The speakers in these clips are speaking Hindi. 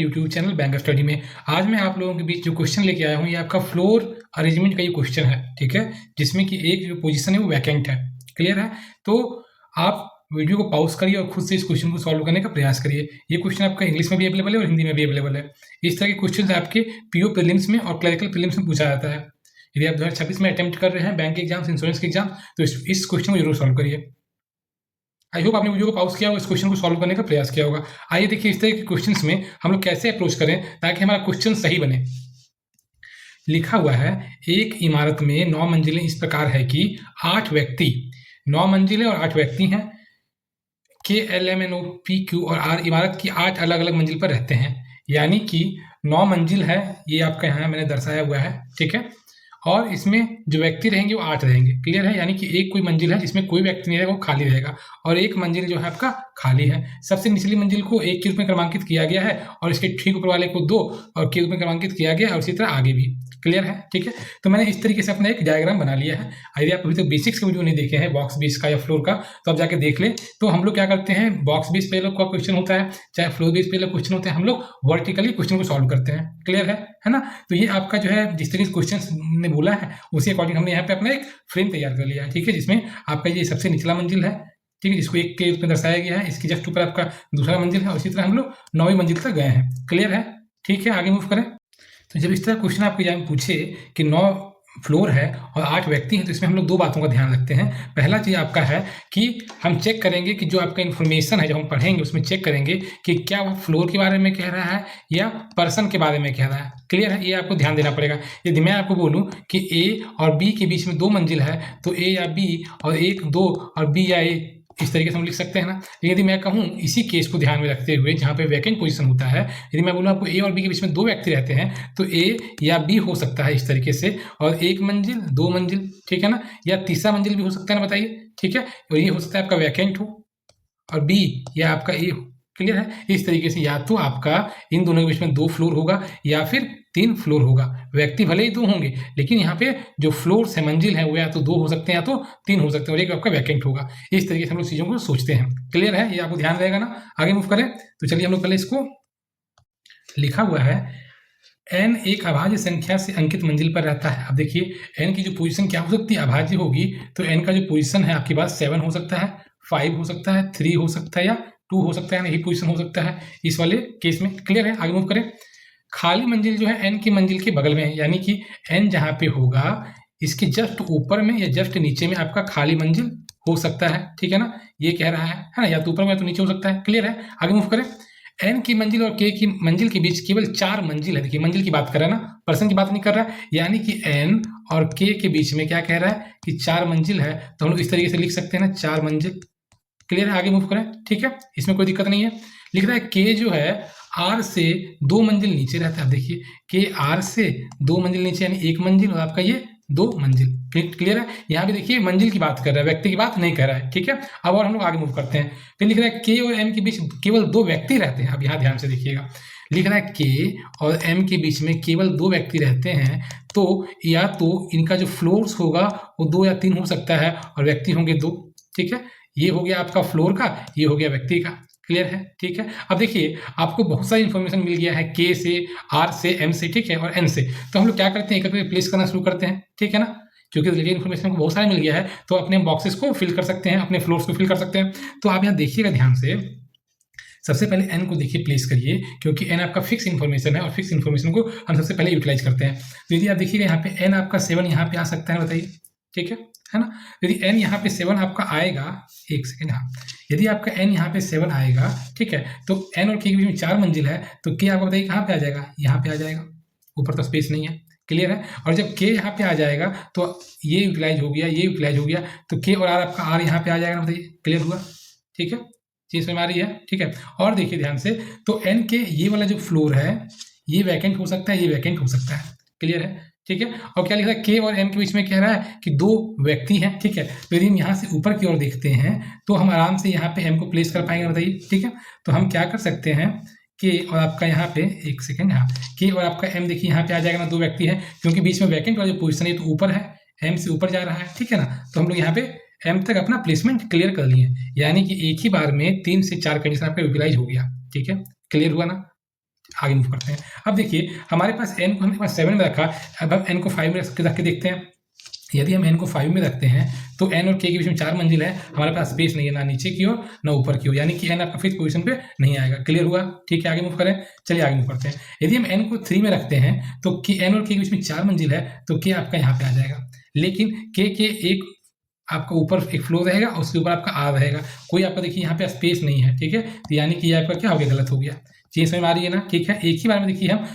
मेरे यूट्यूब चैनल बैंक स्टडी में। आज मैं आप लोगों के बीच जो क्वेश्चन लेके आया हूँ ये आपका फ्लोर अरेंजमेंट का ये क्वेश्चन है, ठीक है, जिसमें कि एक जो पोजीशन है वो वैकेंट है। क्लियर है? तो आप वीडियो को पॉज करिए और खुद से इस क्वेश्चन को सॉल्व करने का प्रयास करिए। ये क्वेश्चन आपका इंग्लिश में भी अवेलेबल है और हिंदी में भी अवेलेबल है। इस तरह के क्वेश्चन आपके पीओ प्रीलिम्स में और क्लरिकल प्रीलिम्स में पूछा जाता है। यदि आप 2026 में अटेम्प्ट कर रहे हैं बैंक एग्जाम्स, इंश्योरेंस के एग्जाम, तो इस क्वेश्चन को जरूर सॉल्व करिए। आई होप आपने वीडियो को पॉज किया और इस क्वेश्चन को सॉल्व करने का प्रयास किया होगा। आइए देखिए इस तरह के क्वेश्चंस में हम लोग कैसे अप्रोच करें ताकि हमारा क्वेश्चन सही बने। लिखा हुआ है एक इमारत में 9 मंजिलें इस प्रकार है कि 8 व्यक्ति, 9 मंजिलें और 8 व्यक्ति हैं। K L M N O P Q और आर इमारत की 8 अलग अलग मंजिल पर रहते हैं। यानी कि 9 मंजिल है, ये आपका यहाँ मैंने दर्शाया हुआ है, ठीक है। और इसमें जो व्यक्ति रहेंगे वो 8 रहेंगे। क्लियर है? यानी कि एक कोई मंजिल है जिसमें कोई व्यक्ति नहीं रहेगा, वो खाली रहेगा, और एक मंजिल जो है आपका खाली है। सबसे निचली मंजिल को 1 के रूप में क्रमांकित किया गया है और इसके ठीक ऊपर वाले को 2 और के रूप में क्रमांकित किया गया है, और इसी तरह आगे भी। क्लियर है? ठीक है। तो मैंने इस तरीके से अपना एक डायग्राम बना लिया है। यदि आप अभी तक बेसिक्स का वीडियो नहीं देखे हैं बॉक्स बेस का या फ्लोर का, तो आप जाके देख ले। तो हम लोग क्या करते हैं, बॉक्स बेस पे का क्वेश्चन होता है चाहे फ्लोर बेस पे क्वेश्चन होते हैं, हम लोग वर्टिकली क्वेश्चन को सॉल्व करते हैं। क्लियर है ना? तो ये आपका जो है जिस तरीके से क्वेश्चन ने बोला है उसी अकॉर्डिंग हमने यहाँ पे अपना एक फ्रेम तैयार कर लिया है, ठीक है, जिसमें आपका ये सबसे निचला मंजिल है, ठीक है, जिसको 1 के रूप में दर्शाया गया है। इसकी जस्ट ऊपर आपका दूसरा मंजिल है, उसी तरह हम लोग 9वीं मंजिल तक गए हैं। क्लियर है? ठीक है, आगे मूव करें। तो जब इस तरह क्वेश्चन आपको एग्जाम में पूछे कि 9 फ्लोर है और 8 व्यक्ति हैं, तो इसमें हम लोग 2 बातों का ध्यान रखते हैं। पहला चीज़ आपका है कि हम चेक करेंगे कि जो आपका इन्फॉर्मेशन है, जब हम पढ़ेंगे उसमें चेक करेंगे कि क्या वह फ्लोर के बारे में कह रहा है या पर्सन के बारे में कह रहा है। क्लियर है? ये आपको ध्यान देना पड़ेगा। यदि मैं आपको बोलूँ कि ए और बी के बीच में 2 मंजिल है, तो ए या बी और 1 2 और बी या ए, इस तरीके से हम लिख सकते हैं ना। यदि मैं कहूँ इसी केस को ध्यान में रखते हुए जहाँ पे वैकेंट पोजीशन होता है, यदि मैं बोलूँ आपको ए और बी के बीच में 2 व्यक्ति रहते हैं, तो ए या बी हो सकता है इस तरीके से, और 1 मंजिल 2 मंजिल, ठीक है ना, या तीसरा मंजिल भी हो सकता है ना, बताइए, ठीक है। और ये हो सकता है आपका वैकेंट हो और बी या आपका ए हो। क्लियर है? इस तरीके से या तो आपका इन दोनों के बीच में 2 फ्लोर होगा या फिर 3 फ्लोर होगा। व्यक्ति भले ही 2 होंगे, लेकिन यहाँ पे जो फ्लोर से मंजिल है वो या तो 2 हो सकते हैं या तो 3 हो सकते हैं, और एक आपका वैकेंट होगा। इस तरीके से हम लोग चीज़ों को सोचते हैं। क्लियर है? ये आपको ध्यान रहेगा ना। आगे मूव करें तो चलिए हम लोग पहले इसको, लिखा हुआ है n एक अभाज्य संख्या से अंकित मंजिल पर रहता है। अब देखिए n की जो पोजीशन क्या हो सकती है, अभाज्य होगी, तो n का जो पोजीशन है आपके पास 7 हो सकता है, 5 हो सकता है, 3 हो सकता है या 2 हो सकता है, यही पोजीशन हो सकता है इस वाले केस में। क्लियर है? आगे मूव करें। खाली मंजिल जो है n की मंजिल के बगल में है, यानी कि n जहाँ पे होगा इसके जस्ट ऊपर में या जस्ट नीचे में आपका खाली मंजिल हो सकता है, ठीक है ना। ये कह रहा है ना, या तो ऊपर में या तो नीचे हो सकता है। क्लियर है? आगे मूव करें। n की मंजिल और k की मंजिल के बीच केवल 4 मंजिल है। देखिए मंजिल की बात कर रहा है ना, पर्सन की बात नहीं कर रहा है। यानी कि n और k के बीच में क्या कह रहा है कि 4 मंजिल है, तो हम लोग इस तरीके से लिख सकते हैं ना, 4 मंजिल। क्लियर है? आगे मूव करें। ठीक है, इसमें कोई दिक्कत नहीं है। लिख रहा है k जो है r से 2 मंजिल नीचे रहता है। देखिए k r से 2 मंजिल नीचे, यानी 1 मंजिल, और आपका ये 2 मंजिल। क्लियर है? यहाँ पे देखिए मंजिल की बात कर रहा है, व्यक्ति की बात नहीं कर रहा है, ठीक है। अब और हम लोग आगे मूव करते हैं। फिर लिख रहा है k और m के बीच केवल 2 व्यक्ति रहते हैं। अब यहाँ ध्यान से देखिएगा, लिख रहा है k और m के बीच में केवल 2 व्यक्ति रहते हैं, तो या तो इनका जो फ्लोर्स होगा वो 2 या 3 हो सकता है और व्यक्ति होंगे 2, ठीक है। ये हो गया आपका फ्लोर का, ये हो गया व्यक्ति का। क्लियर है? ठीक है। अब देखिए आपको बहुत सारी इन्फॉर्मेशन मिल गया है k से, r से, m से, ठीक है, और n से। तो हम लोग क्या करते हैं, एक करके प्लेस करना शुरू करते हैं, ठीक है ना। क्योंकि रिलेटेड इन्फॉर्मेशन को बहुत सारा मिल गया है, तो अपने बॉक्सेस को फिल कर सकते हैं, अपने फ्लोर्स को फिल कर सकते हैं। तो आप यहाँ देखिएगा ध्यान से, सबसे पहले n को देखिए प्लेस करिए, क्योंकि n आपका फिक्स इन्फॉर्मेशन है और फिक्स इन्फॉर्मेशन को हम सबसे पहले यूटिलाइज करते हैं। तो यदि आप देखिएगा यहाँ पे n आपका 7 यहाँ पे आ सकता है, बताइए, ठीक है ना। यदि n यहाँ पे 7 आपका आएगा, एक सेकेंड, हाँ, यदि आपका n यहाँ पे 7 आएगा, ठीक है, तो n और k के बीच में 4 मंजिल है, तो k आपको बताइए कहाँ पे आ जाएगा, यहाँ पे आ जाएगा, ऊपर तो स्पेस नहीं है। क्लियर है? और जब k यहाँ पे आ जाएगा तो ये यूटिलाइज हो गया, ये यूटिलाइज हो गया, तो k और r आपका r यहाँ पे आ जाएगा, बताइए। क्लियर हुआ? ठीक है, चीज समझ आ रही है? ठीक है। और देखिए ध्यान से, तो n के ये वाला जो फ्लोर है ये वैकेंट हो सकता है, ये वैकेंट हो सकता है। क्लियर है? ठीक है। और क्या लिखा है, k और m के बीच में कह रहा है कि 2 व्यक्ति हैं, ठीक है। तो यदि हम यहाँ से ऊपर की ओर देखते हैं तो हम आराम से यहाँ पे m को प्लेस कर पाएंगे, बताइए, ठीक है। तो हम क्या कर सकते हैं, k और आपका यहाँ पे, एक सेकेंड, हाँ, k और आपका m देखिए यहाँ पे आ जाएगा ना, 2 व्यक्ति है, क्योंकि बीच में वैकेंट वाला जो पोजिशन है तो ऊपर है, m से ऊपर जा रहा है, ठीक है ना। तो हम लोग यहाँ पे m तक अपना प्लेसमेंट क्लियर कर लिए, यानी कि एक ही बार में 3 से 4 कंडीशन आपका यूटिलाइज हो गया, ठीक है। क्लियर हुआ ना? आगे मूव करते हैं। अब देखिए हमारे पास n को हमने पास 7 में रखा, अब हम n को 5 में रख के देखते हैं। यदि हम n को 5 में रखते हैं तो n और k के बीच में 4 मंजिल है, हमारे पास स्पेस नहीं है ना नीचे की ओर ना ऊपर की ओर, यानी कि n आपका फिफ्थ पोजीशन पे नहीं आएगा। क्लियर हुआ? ठीक है, आगे मूव करें। चलिए आगे मूव करते हैं। यदि हम n को 3 में रखते हैं तो n और k के बीच में 4 मंजिल है, तो k आपका यहाँ पे आ जाएगा, लेकिन k के एक आपका ऊपर एक फ्लोर रहेगा और उसके ऊपर आपका r रहेगा, कोई आपका देखिए यहाँ पे स्पेस नहीं है। ठीक है, तो यानी कि ये आपका क्या हो गया, गलत हो गया। चीज समझ में आ रही है ना? ठीक है, एक ही बार में देखिए हम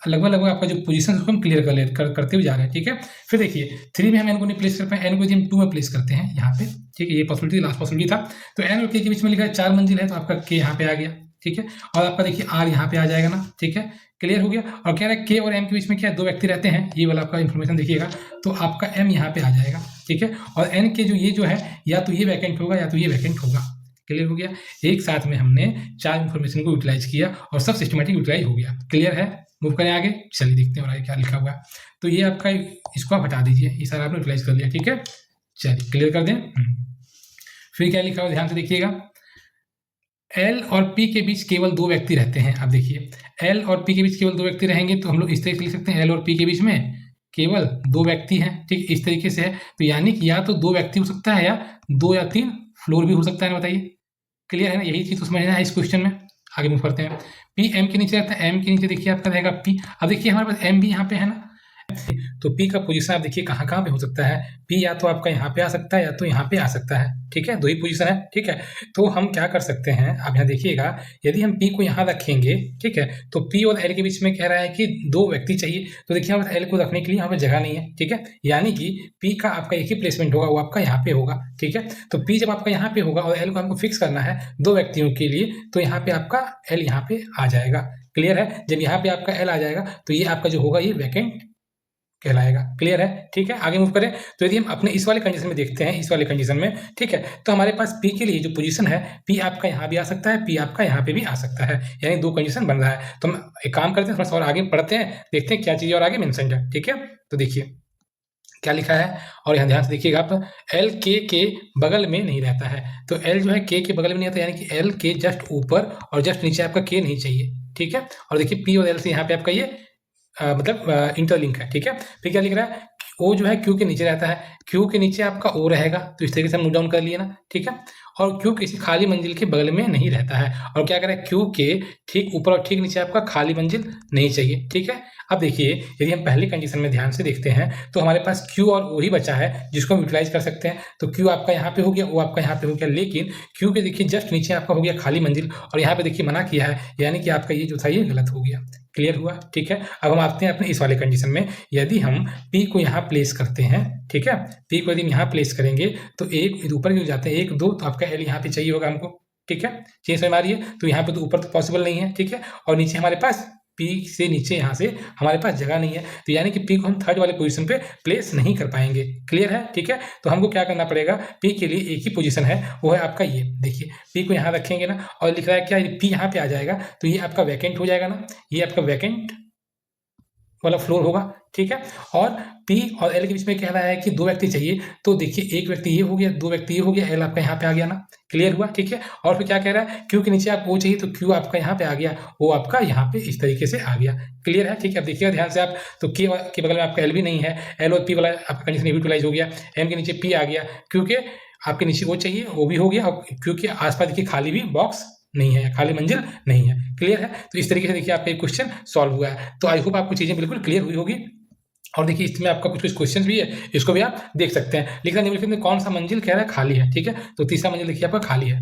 लगभग आपका जो पोजीशन उसको हम क्लियर करते हुए जा रहे हैं। ठीक है, फिर देखिए 3 में हम n को नहीं प्लेस कर पाए, n को हम 2 में प्लेस करते हैं यहाँ पे। ठीक है, ये पॉसिबिलिटी लास्ट पॉसिबिलिटी था। तो n और k के बीच में लिखा है 4 मंजिल है, तो आपका k यहाँ पे आ गया। ठीक है, और आपका देखिए r यहाँ पे आ जाएगा ना। ठीक है, क्लियर हो गया। और कह रहा है k और m के बीच में क्या है, 2 व्यक्ति रहते हैं, ये वाला आपका इन्फॉर्मेशन देखिएगा, तो आपका m यहाँ पे आ जाएगा। ठीक है, और n के जो ये जो है या तो ये वैकेंट होगा या तो ये वैकेंट होगा। क्लियर हो गया। एक साथ में हमने 4 इन्फॉर्मेशन को यूटिलाइज किया और सब सिस्टमेटिक यूटिलाइज हो गया। क्लियर है? मूव करें आगे। चलिए देखते हैं और आगे क्या लिखा हुआ है। तो ये आपका, इसको आप हटा दीजिए, ये सारा आपने यूटिलाइज कर लिया। ठीक है, चलिए क्लियर कर दें। फिर क्या लिखा हुआ ध्यान से देखिएगा, L और P के बीच केवल 2 व्यक्ति रहते हैं। अब देखिए L और P के बीच केवल 2 व्यक्ति रहेंगे, तो हम लोग इस तरीके से लिख सकते हैं L और P के बीच में केवल 2 व्यक्ति हैं। ठीक, इस तरीके से है, तो यानी कि या तो 2 व्यक्ति हो सकता है या 2 या 3 फ्लोर भी हो सकता है ना, बताइए। क्लियर है ना? यही चीज तो समझना है इस क्वेश्चन में। आगे मूव करते हैं। P M के नीचे रहता है, M के नीचे देखिए आपका रहेगा P। अब देखिए हमारे पास M भी यहाँ पे है ना, तो P का पोजीशन आप देखिए कहाँ कहाँ पे हो सकता है। P या तो आपका यहाँ पे आ सकता है या तो यहाँ पे आ सकता है। ठीक है, 2 ही पोजीशन है। ठीक है, तो हम क्या कर सकते हैं, आप यहाँ देखिएगा, यदि हम P को यहाँ रखेंगे, ठीक है, तो P और L के बीच में कह रहा है कि 2 व्यक्ति चाहिए, तो देखिए यहाँ पर L को रखने के लिए यहाँ पर जगह नहीं है। ठीक है, यानी कि P का आपका एक ही प्लेसमेंट होगा, वो आपका यहाँ पे होगा। ठीक है, तो P जब आपका यहाँ पे होगा और L को हमको फिक्स करना है 2 व्यक्तियों के लिए, तो यहाँ पे आपका L यहाँ पे आ जाएगा। क्लियर है? जब यहाँ पे आपका L आ जाएगा तो ये आपका जो होगा ये वैकेंट कहलाएगा। क्लियर है? ठीक है, आगे मूव करें। तो यदि हम अपने इस वाले कंडीशन में देखते हैं, इस वाले कंडीशन में, ठीक है, तो हमारे पास P के लिए जो पोजीशन है, P आपका यहाँ भी आ सकता है, P आपका यहाँ पे भी आ सकता है, यानी 2 कंडीशन बन रहा है। तो हम एक काम करते हैं, थोड़ा सा और आगे पढ़ते हैं, देखते हैं क्या चीज़ और आगे मेंशन है। ठीक है, तो देखिए क्या लिखा है, और यहाँ ध्यान से देखिएगा आप, L K के बगल में नहीं रहता है। तो L जो है K के बगल में नहीं आता, यानी कि L के जस्ट ऊपर और जस्ट नीचे आपका K नहीं चाहिए। ठीक है, और देखिए P और L से यहाँ पे आपका ये मतलब इंटरलिंक है। ठीक है, फिर क्या लिख रहा है, O जो है Q के नीचे रहता है, Q के नीचे आपका O रहेगा, तो इस तरीके से हम नोट डाउन कर लिए ना। ठीक है, और Q किसी खाली मंजिल के बगल में नहीं रहता है, और क्या करें, Q के ठीक ऊपर और ठीक नीचे आपका खाली मंजिल नहीं चाहिए। ठीक है, अब देखिए यदि हम पहली कंडीशन में ध्यान से देखते हैं तो हमारे पास Q और O ही बचा है जिसको हम यूटिलाइज कर सकते हैं। तो Q आपका यहाँ पे हो गया, O आपका यहाँ पे हो गया, लेकिन Q के देखिए जस्ट नीचे आपका हो गया खाली मंजिल, और यहाँ पे देखिए मना किया है, यानी कि आपका ये जो था ये गलत हो गया। क्लियर हुआ? ठीक है, अब हम आते हैं अपने इस वाले कंडीशन में। यदि हम P को यहाँ प्लेस करते हैं, ठीक है, P को यदि हम यहाँ प्लेस करेंगे तो एक ऊपर क्यों जाते हैं, 1 2, तो आपका L यहाँ पे चाहिए होगा हमको। ठीक है, चीज समझ आ रही है? तो यहाँ पे तो ऊपर तो पॉसिबल नहीं है। ठीक है, और नीचे हमारे पास P से नीचे यहाँ से हमारे पास जगह नहीं है, तो यानी कि P को हम थर्ड वाले पोजीशन पे प्लेस नहीं कर पाएंगे। क्लियर है? ठीक है, तो हमको क्या करना पड़ेगा, P के लिए एक ही पोजीशन है, वो है आपका ये। देखिए P को यहाँ रखेंगे ना, और लिख रहा है क्या, P यहाँ पे आ जाएगा, तो ये आपका वैकेंट हो जाएगा ना, ये आपका वैकेंट वाला फ्लोर होगा। ठीक है, और P और L के बीच में कह रहा है कि 2 व्यक्ति चाहिए, तो देखिए 1 व्यक्ति ये हो गया, 2 व्यक्ति ये हो गया, L आपका यहाँ पे आ गया ना। क्लियर हुआ? ठीक है, और फिर क्या कह रहा है, Q के नीचे आप O चाहिए, तो Q आपका यहाँ पे आ गया, O आपका यहाँ पे इस तरीके से आ गया। क्लियर है? ठीक है, अब देखिएगा ध्यान से आप, तो K के बगल में आपका L भी नहीं है, L और P वाला आपका कंडीशन यूटिलाइज हो गया, M के नीचे P आ गया, Q के आपके नीचे O चाहिए, O भी हो गया, और Q के आसपास देखिए खाली भी बॉक्स नहीं है, खाली मंजिल नहीं है। क्लियर है? तो इस तरीके से देखिए आपका एक क्वेश्चन सॉल्व हुआ है। तो आई होप आपको चीजें बिल्कुल क्लियर हुई होगी, और देखिए इसमें आपका कुछ क्वेश्चन भी है, इसको भी आप देख सकते हैं। लिखना निम्नलिखित में कौन सा मंजिल कह रहा है खाली है। ठीक है, तो तीसरा मंजिल देखिए आपका खाली है।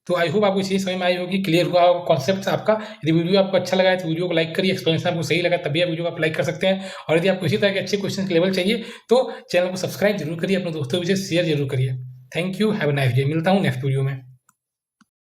तो आई होप आपको चीज़ समझ में आई होगी, क्लियर हुआ होगा कॉन्सेप्ट आपका। यदि वीडियो आपको अच्छा लगा है तो वीडियो को लाइक करिए, एक्सप्लेनेशन आपको सही लगा तभी आप वीडियो को आप लाइक कर सकते हैं। और यदि आपको इसी तरह के अच्छे क्वेश्चन के लेवल चाहिए तो चैनल को सब्सक्राइब जरूर करिए, अपने दोस्तों के शेयर जरूर करिए। Thank you, have a nice day. मिलता हूँ नेक्स्ट वीडियो में।